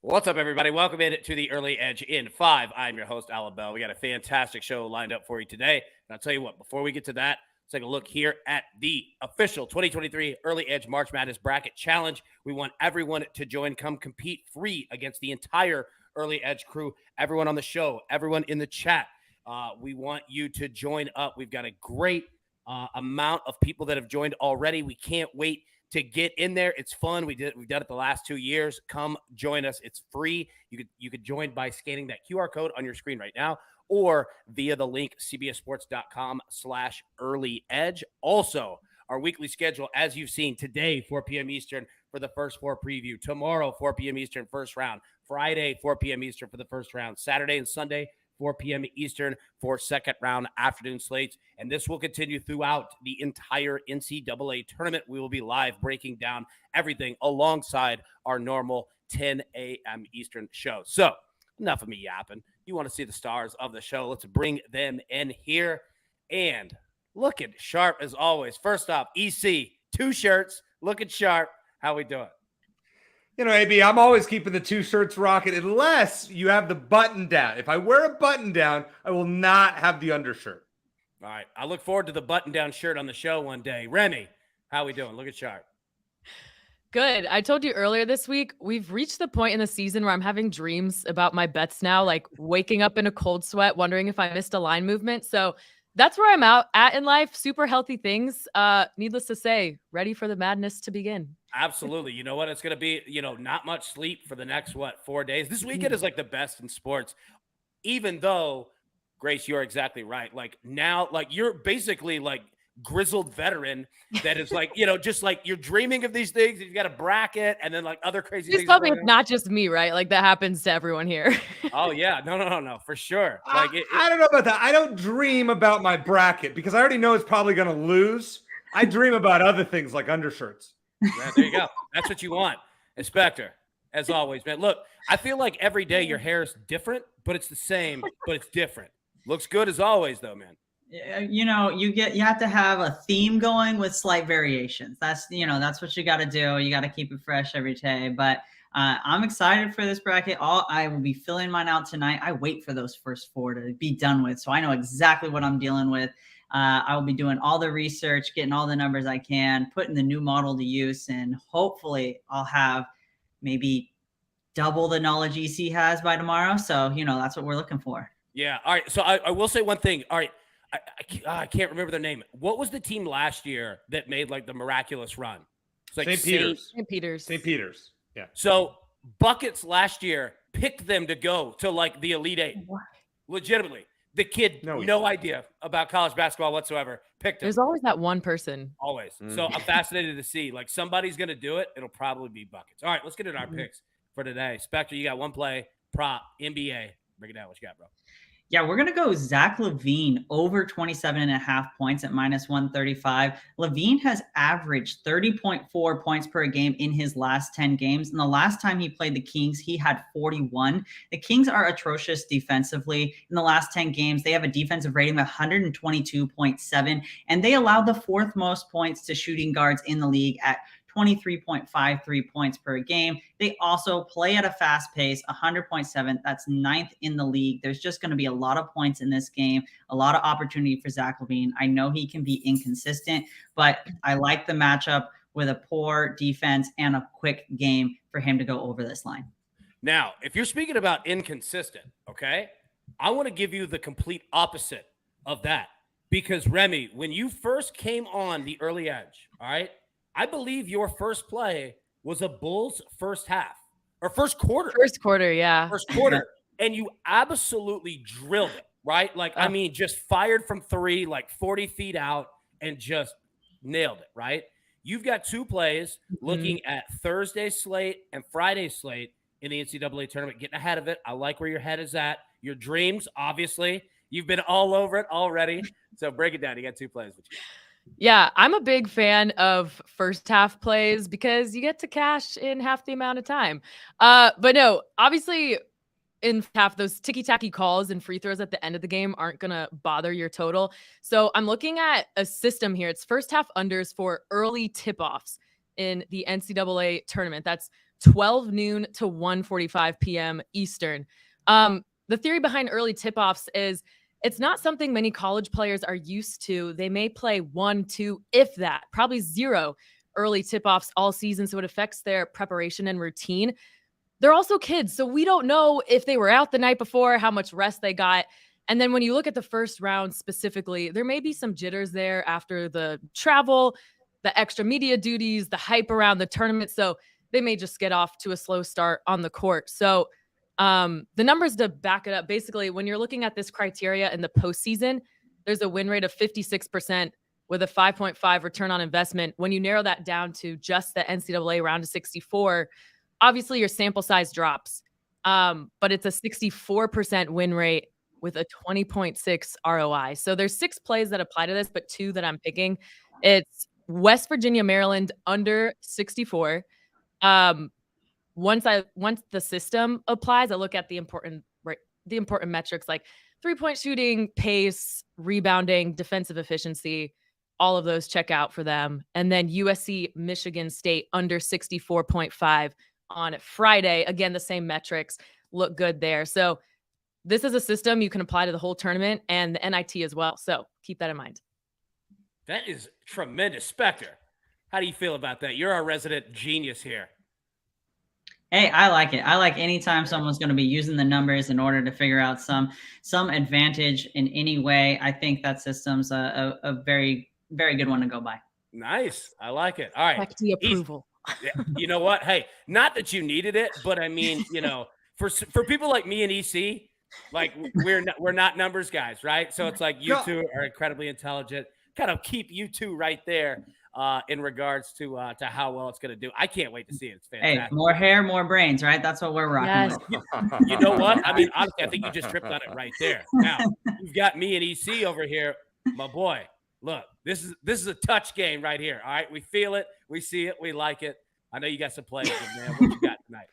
What's up, everybody? Welcome in to the Early Edge in 5. I'm your host, Allan Bell. We got a fantastic show lined up for you today. And I'll tell you what, before we get to that, let's take a look here at the official 2023 Early Edge March Madness Bracket Challenge. We want everyone to join, come compete free against the entire Early Edge crew, everyone on the show, everyone in the chat. We want you to join up. We've got a great amount of people that have joined already. We can't wait to get in there. It's fun. We've done it the last 2 years. Come join us. It's free. You could join by scanning that QR code on your screen right now or via the link cbssports.com/early edge. Also, our weekly schedule, as you've seen today, 4 p.m. Eastern for the first 4 preview. Tomorrow, 4 p.m. Eastern, first round. Friday, 4 p.m. Eastern for the first round. Saturday and Sunday, 4 p.m. Eastern for second round afternoon slates. And this will continue throughout the entire NCAA tournament. We will be live breaking down everything alongside our normal 10 a.m. Eastern show. So enough of me yapping. You want to see the stars of the show. Let's bring them in here. And looking sharp as always. First off, EC, 2 shirts, looking sharp. How we doing? You know, AB, I'm always keeping the 2 shirts rocking unless you have the button down. If I wear a button down, I will not have the undershirt. All right. I look forward to the button down shirt on the show one day. Remy, how we doing? Look at sharp. Good. I told you earlier this week, we've reached the point in the season where I'm having dreams about my bets now, like waking up in a cold sweat, wondering if I missed a line movement. So that's where I'm at in life. Super healthy things. Needless to say, ready for the madness to begin. Absolutely. You know what? It's going to be, not much sleep for the next, 4 days. This weekend is like the best in sports, even though, Grace, you're exactly right. Like now, like you're basically like grizzled veteran that is like, just like you're dreaming of these things. You've got a bracket and then like other crazy things. Tell me it's not just me, right? Like that happens to everyone here. Oh, yeah. No, for sure. Like I don't know about that. I don't dream about my bracket because I already know it's probably going to lose. I dream about other things like undershirts. Yeah, there you go. That's what you want. Spector, as always, man. Look, I feel like every day your hair is different, but it's the same, but it's different. Looks good as always, though, man. You have to have a theme going with slight variations. That's what you got to do. You got to keep it fresh every day. But I'm excited for this bracket. I will be filling mine out tonight. I wait for those first 4 to be done with, so I know exactly what I'm dealing with. I will be doing all the research, getting all the numbers I can, putting the new model to use, and hopefully I'll have maybe double the knowledge EC has by tomorrow. So, that's what we're looking for. Yeah. All right. So I will say one thing. All right. I can't remember their name. What was the team last year that made like the miraculous run? It's like St. Peter's. St. Peters. Yeah. So Buckets last year picked them to go to like the Elite 8. What? Legitimately. The kid, no idea about college basketball whatsoever. Picked him. There's always that one person. Always. So I'm fascinated to see. Like somebody's going to do it. It'll probably be Buckets. All right, let's get into our picks for today. Spector, you got one play, prop, NBA. Break it down. What you got, bro? Yeah, we're going to go Zach LaVine over 27.5 points at -135. LaVine has averaged 30.4 points per game in his last 10 games. And the last time he played the Kings, he had 41. The Kings are atrocious defensively. In the last 10 games, they have a defensive rating of 122.7, and they allowed the 4th most points to shooting guards in the league at 23.53 points per game. They also play at a fast pace, 100.7. That's 9th in the league. There's just going to be a lot of points in this game, a lot of opportunity for Zach LaVine. I know he can be inconsistent, but I like the matchup with a poor defense and a quick game for him to go over this line. Now, if you're speaking about inconsistent, okay, I want to give you the complete opposite of that. Because, Remy, when you first came on the Early Edge, all right, I believe your first play was a Bulls first half or first quarter. First quarter, yeah. First quarter. And you absolutely drilled it, right? Like, I mean, just fired from 3, like 40 feet out and just nailed it, right? You've got 2 plays looking at Thursday slate and Friday slate in the NCAA tournament, getting ahead of it. I like where your head is at. Your dreams, obviously. You've been all over it already. So break it down. You got 2 plays. What you got? Yeah, I'm a big fan of first half plays because you get to cash in half the amount of time. But no, obviously in half, those ticky-tacky calls and free throws at the end of the game aren't going to bother your total. So I'm looking at a system here. It's first half unders for early tip-offs in the NCAA tournament. That's 12 noon to 1:45 p.m. Eastern. The theory behind early tip-offs is it's not something many college players are used to. They may play 1, 2, if that, probably 0 early tip-offs all season, so it affects their preparation and routine. They're also kids, so we don't know if they were out the night before, how much rest they got. And then when you look at the first round specifically, there may be some jitters there after the travel, the extra media duties, the hype around the tournament. So they may just get off to a slow start on the court. So the numbers to back it up, basically, when you're looking at this criteria in the postseason, there's a win rate of 56% with a 5.5 return on investment. When you narrow that down to just the NCAA round of 64, obviously your sample size drops, but it's a 64% win rate with a 20.6 ROI. So there's 6 plays that apply to this, but 2 that I'm picking. It's West Virginia, Maryland under 64. Once the system applies, I look at the important metrics like 3-point shooting, pace, rebounding, defensive efficiency. All of those check out for them. And then USC, Michigan State under 64.5 on Friday. Again, the same metrics look good there. So this is a system you can apply to the whole tournament and the NIT as well. So keep that in mind. That is tremendous. Spector, how do you feel about that? You're our resident genius here. Hey, I like it. I like anytime someone's going to be using the numbers in order to figure out some advantage in any way. I think that system's a very, very good one to go by. Nice. I like it. All right. Back to the approval. You know what? Hey, not that you needed it, but I mean, for people like me and EC, like we're not numbers guys, right? So it's like you two are incredibly intelligent. Kind of keep you two right there in regards to how well it's going to do. I can't wait to see it. It's fantastic. Hey, more hair, more brains, right? That's what we're rocking with. You know what? I mean, honestly, I think you just tripped on it right there. Now, you've got me and EC over here, my boy. Look, this is a touch game right here. All right, we feel it, we see it, we like it. I know you got some plays, man. What you got tonight?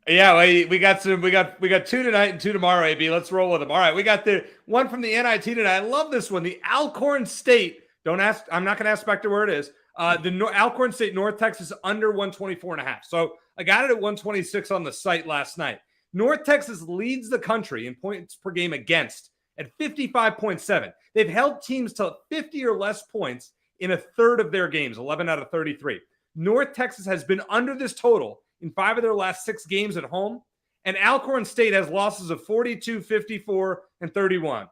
Yeah, we got 2 tonight and 2 tomorrow, AB. Let's roll with them. All right, we got the one from the NIT tonight. I love this one. The Alcorn State. Don't ask. I'm not going to ask Spector where it is. The Alcorn State, North Texas, under 124.5. So I got it at 126 on the site last night. North Texas leads the country in points per game against at 55.7. They've held teams to 50 or less points in a third of their games, 11 out of 33. North Texas has been under this total in 5 of their last 6 games at home, and Alcorn State has losses of 42, 54, and 31.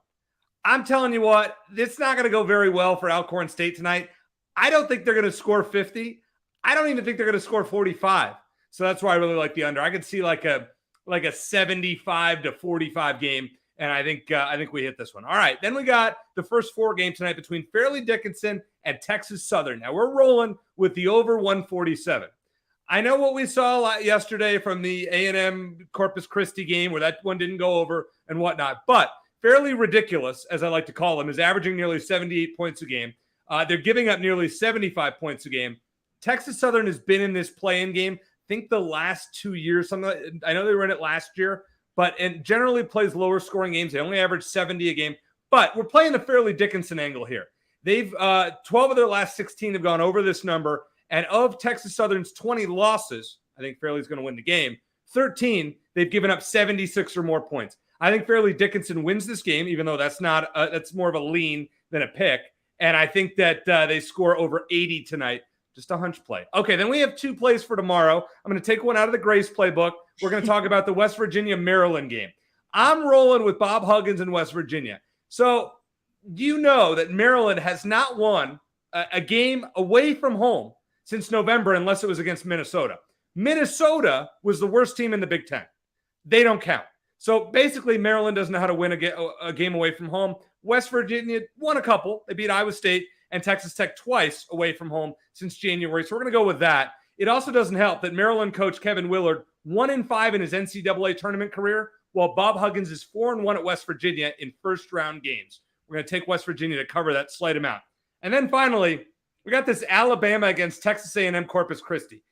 I'm telling you what, it's not going to go very well for Alcorn State tonight. I don't think they're going to score 50. I don't even think they're going to score 45. So that's why I really like the under. I could see like a 75 to 45 game, and I think we hit this one. All right, then we got the first 4 games tonight between Fairleigh Dickinson and Texas Southern. Now we're rolling with the over 147. I know what we saw yesterday from the A&M Corpus Christi game where that one didn't go over and whatnot, but Fairly Ridiculous, as I like to call him, is averaging nearly 78 points a game. They're giving up nearly 75 points a game. Texas Southern has been in this play-in game, I think the last 2 years. I know they were in it last year, and generally plays lower scoring games. They only average 70 a game, but we're playing the Fairleigh Dickinson angle here. They've 12 of their last 16 have gone over this number, and of Texas Southern's 20 losses, I think Fairleigh's going to win the game. 13, they've given up 76 or more points. I think Fairleigh Dickinson wins this game, even though that's more of a lean than a pick. And I think that they score over 80 tonight. Just a hunch play. Okay, then we have 2 plays for tomorrow. I'm going to take one out of the Grace playbook. We're going to talk about the West Virginia-Maryland game. I'm rolling with Bob Huggins in West Virginia. So you know that Maryland has not won a game away from home since November unless it was against Minnesota. Minnesota was the worst team in the Big Ten. They don't count. So basically, Maryland doesn't know how to win a game away from home. West Virginia won a couple. They beat Iowa State and Texas Tech twice away from home since January. So we're going to go with that. It also doesn't help that Maryland coach Kevin Willard 1-5 in his NCAA tournament career, while Bob Huggins is 4-1 at West Virginia in first-round games. We're going to take West Virginia to cover that slight amount. And then finally, we got this Alabama against Texas A&M Corpus Christi.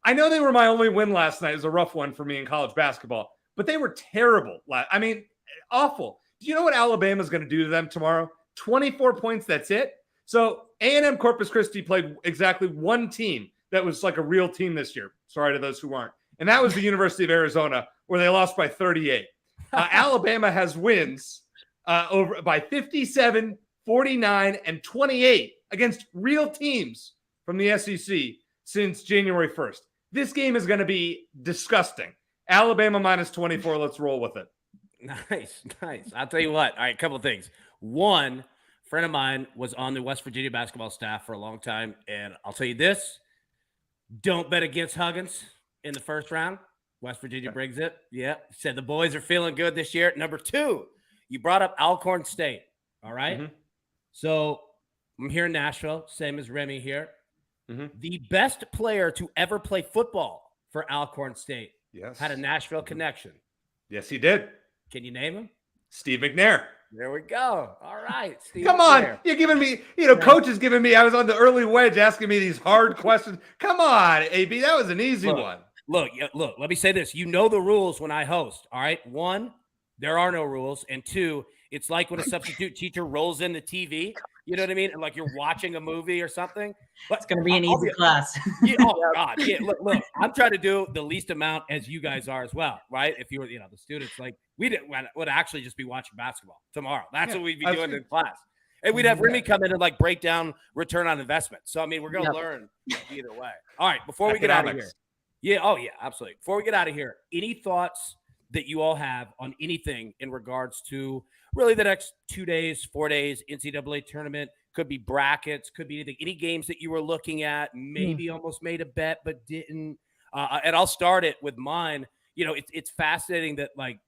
I know they were my only win last night. It was a rough one for me in college basketball, but they were terrible. I mean, awful. Do you know what Alabama's going to do to them tomorrow? 24 points, that's it. So A&M Corpus Christi played exactly one team that was like a real team this year. Sorry to those who aren't. and that was the University of Arizona, where they lost by 38. Alabama has wins over by 57, 49, and 28 against real teams from the SEC since January 1st. This game is going to be disgusting. Alabama minus 24. Let's roll with it. Nice. I'll tell you what. All right, a couple of things. One, friend of mine was on the West Virginia basketball staff for a long time, and I'll tell you this: don't bet against Huggins in the first round. West Virginia brings it. Yeah, said the boys are feeling good this year. Number two, you brought up Alcorn State. All right, so I'm here in Nashville, same as Remy here. The best player to ever play football for Alcorn State had a Nashville connection. Yes, he did. Can you name him? Steve McNair. There we go. All right, Steve. Come on. You're giving me, coach is giving me, I was on the early wedge asking me these hard questions. Come on, AB. That was an easy one. Look, let me say this. You know the rules when I host, all right? One, there are no rules. And two, it's like when a substitute teacher rolls in the TV. You know what I mean? And like you're watching a movie or something. But it's going to be an easy class. God. Yeah, look, I'm trying to do the least amount as you guys are as well, right? If you were, the students, like we would actually just be watching basketball tomorrow. That's what we'd be doing in class. And we'd have Remy come in and like break down return on investment. So, I mean, we're going to learn either way. All right, before we get out of here. Yeah, absolutely. Before we get out of here, any thoughts that you all have on anything in regards to really the next 2 days, 4 days, NCAA tournament, could be brackets, could be anything, any games that you were looking at, maybe almost made a bet but didn't. And I'll start it with mine. It's fascinating that like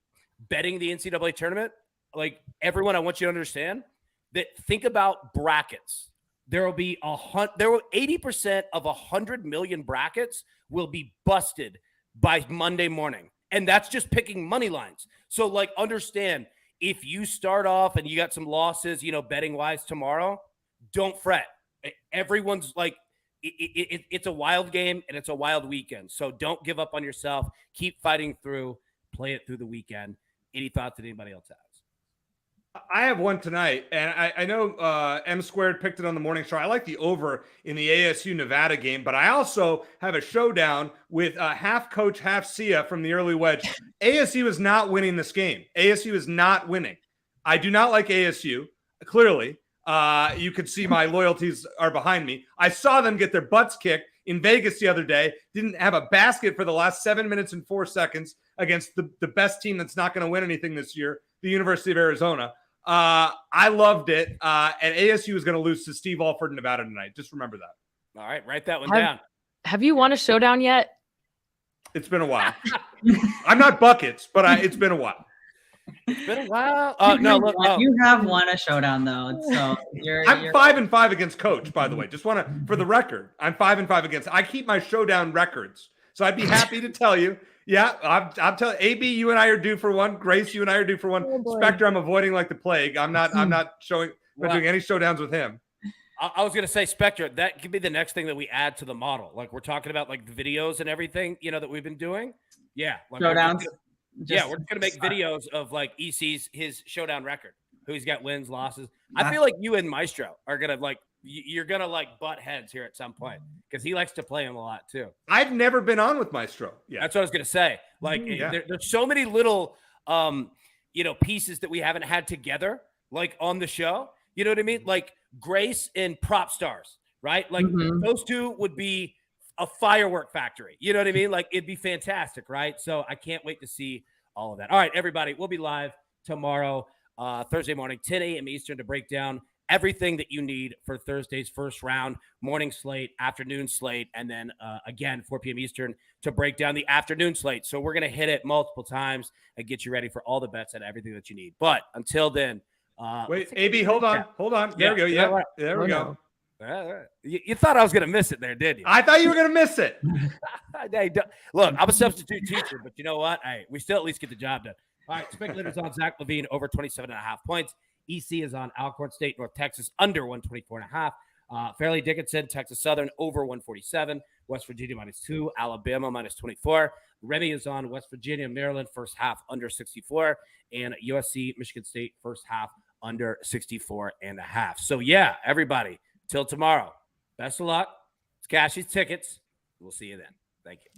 betting the NCAA tournament, like everyone, I want you to understand that think about brackets. There will be 80% of 100 million brackets will be busted by Monday morning. And that's just picking money lines. So like understand, if you start off and you got some losses, betting wise tomorrow, don't fret. Everyone's like, it's a wild game and it's a wild weekend. So don't give up on yourself. Keep fighting through, play it through the weekend. Any thoughts that anybody else has? I have one tonight, and I know M Squared picked it on the morning show. I like the over in the ASU Nevada game, but I also have a showdown with half coach, half Sia from the early wedge. ASU is not winning this game. ASU is not winning. I do not like ASU. Clearly, you could see my loyalties are behind me. I saw them get their butts kicked in Vegas the other day. Didn't have a basket for the last 7 minutes and 4 seconds against the best team that's not going to win anything this year, the University of Arizona. I loved it. And ASU is going to lose to Steve Alford in Nevada tonight. Just remember that. All right. Write that one down. Have you won a showdown yet? It's been a while. I'm not buckets, but it's been a while. It's been a while. You have won a showdown though. So I'm 5-5 against coach, by the way. Just want to, for the record, I'm 5-5 against. I keep my showdown records. So I'd be happy to tell you. Yeah, I'm telling AB, you and I are due for one. Grace, you and I are due for one. Spector, I'm avoiding like the plague. I'm not doing any showdowns with him. I was going to say, Spector, that could be the next thing that we add to the model. Like we're talking about like the videos and everything, that we've been doing. Yeah. Like showdowns. We're just going to make videos of like EC's, his showdown record, who he's got wins, losses. I feel like you and Maestro are going to you're going to like butt heads here at some point because he likes to play him a lot too. I've never been on with Maestro. Yeah. That's what I was going to say. Like there's so many little, pieces that we haven't had together, like on the show, you know what I mean? Like Grace and Prop Stars, right? Like those two would be a firework factory. You know what I mean? Like it'd be fantastic. Right. So I can't wait to see all of that. All right, everybody, we'll be live tomorrow, Thursday morning, 10 a.m. Eastern to break down everything that you need for Thursday's first round, morning slate, afternoon slate, and then again, 4 p.m. Eastern to break down the afternoon slate. So we're going to hit it multiple times and get you ready for all the bets and everything that you need. But until then, wait, AB, hold on. There we go. Yeah, right. There we go. You thought I was going to miss it there, didn't you? I thought you were going to miss it. Hey, look, I'm a substitute teacher, but you know what? Hey, we still at least get the job done. All right, speculators on Zach LaVine over 27.5 points. EC is on Alcorn State, North Texas, under 124.5. Fairleigh Dickinson, Texas Southern, over 147. West Virginia, -2. Alabama, -24. Remy is on West Virginia, Maryland, first half, under 64. And USC, Michigan State, first half, under 64.5. So, yeah, everybody, till tomorrow, best of luck. Let's cash these tickets. We'll see you then. Thank you.